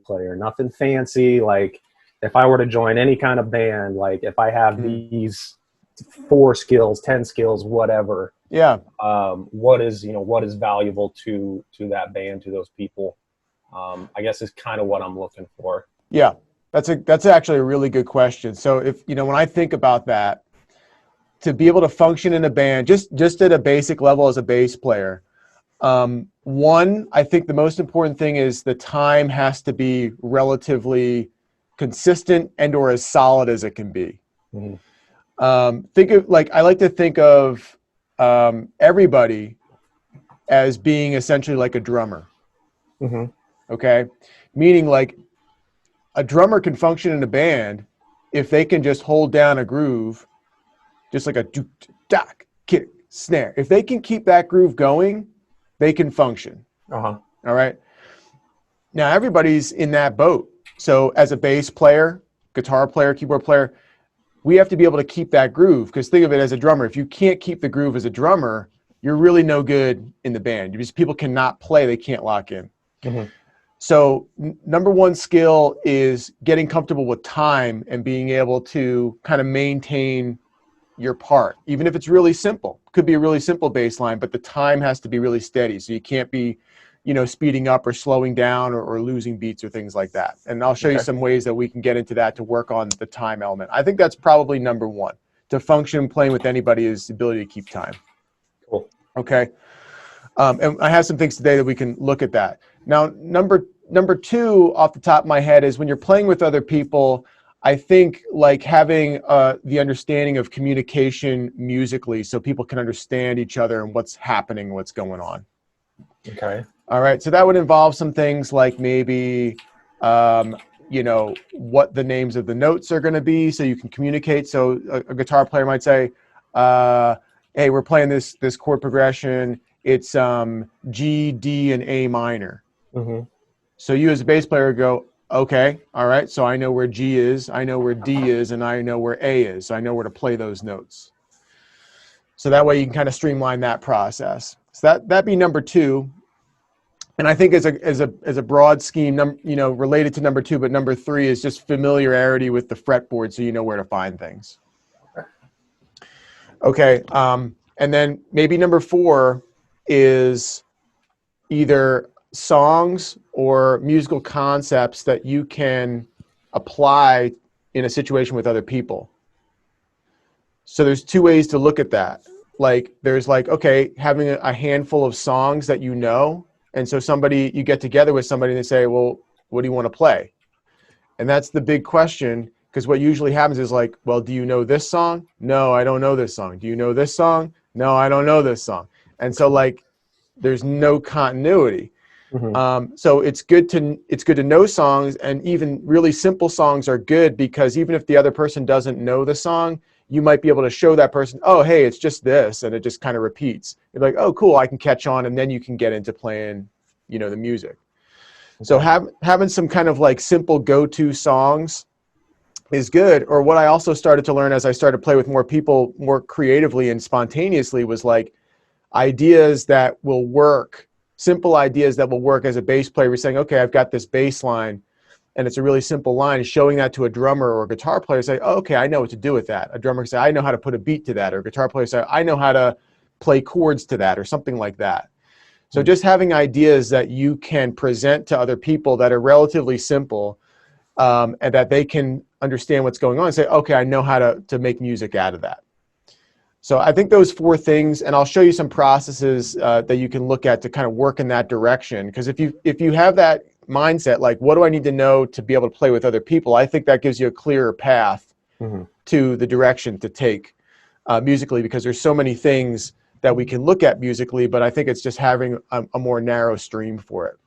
player, nothing fancy. Like if I were to join any kind of band, like if I have these 4 skills, 10 skills, whatever, Yeah. what is valuable to that band, to those people, I guess is kind of what I'm looking for. Yeah. That's actually a really good question. So if, when I think about that, to be able to function in a band, just at a basic level as a bass player, one, I think the most important thing is the time has to be relatively consistent and or as solid as it can be. Think of, like, I like to think of everybody as being essentially like a drummer. Okay, meaning like a drummer can function in a band if they can just hold down a groove, just like a dook, dock, kick, snare. If they can keep that groove going, they can function. All right. Now everybody's in that boat. So as a bass player, guitar player, keyboard player, we have to be able to keep that groove, because think of it as a drummer. If you can't keep the groove as a drummer, you're really no good in the band. Because people cannot play, they can't lock in. So number one skill is getting comfortable with time and being able to kind of maintain your part, even if it's really simple. Could be a really simple bass line, but the time has to be really steady. So you can't be, speeding up or slowing down or losing beats or things like that. And I'll show you some ways that we can get into that to work on the time element. I think that's probably number one. To function playing with anybody is the ability to keep time. Cool. Okay. And I have some things today that we can look at that. Now, number two off the top of my head is when you're playing with other people, I think like having the understanding of communication musically, so people can understand each other and what's happening, what's going on. Okay. All right. So that would involve some things like maybe, what the names of the notes are going to be, so you can communicate. So a guitar player might say, hey, we're playing this chord progression. It's G, D, and A minor. So you as a bass player go, okay, all right, so I know where G is, I know where D is, and I know where A is. So I know where to play those notes. So that way you can kind of streamline that process. So that'd be number two. And I think as a broad scheme, related to number two, but number three is just familiarity with the fretboard, so you know where to find things. Okay, and then maybe number four is either songs or musical concepts that you can apply in a situation with other people. So there's two ways to look at that. Like there's like, okay, having a handful of songs that you know, and so you get together with somebody and they say, well, what do you want to play? And that's the big question, because what usually happens is like, well, do you know this song? No, I don't know this song. Do you know this song? No, I don't know this song. And so like there's no continuity. So it's good to know songs, and even really simple songs are good, because even if the other person doesn't know the song, you might be able to show that person, oh, hey, it's just this, and it just kind of repeats. You're like, oh, cool, I can catch on, and then you can get into playing, the music. So having some kind of like simple go-to songs is good. Or what I also started to learn as I started to play with more people more creatively and spontaneously was like ideas that will work, simple ideas that will work as a bass player. We're saying, okay, I've got this bass line, and it's a really simple line. Showing that to a drummer or a guitar player, say, oh, okay, I know what to do with that. A drummer can say, I know how to put a beat to that. Or a guitar player say, I know how to play chords to that, or something like that. So just having ideas that you can present to other people that are relatively simple, and that they can understand what's going on and say, okay, I know how to make music out of that. So I think those four things, and I'll show you some processes that you can look at to kind of work in that direction. Because if you have that mindset, like, what do I need to know to be able to play with other people? I think that gives you a clearer path to the direction to take musically, because there's so many things that we can look at musically, but I think it's just having a more narrow stream for it.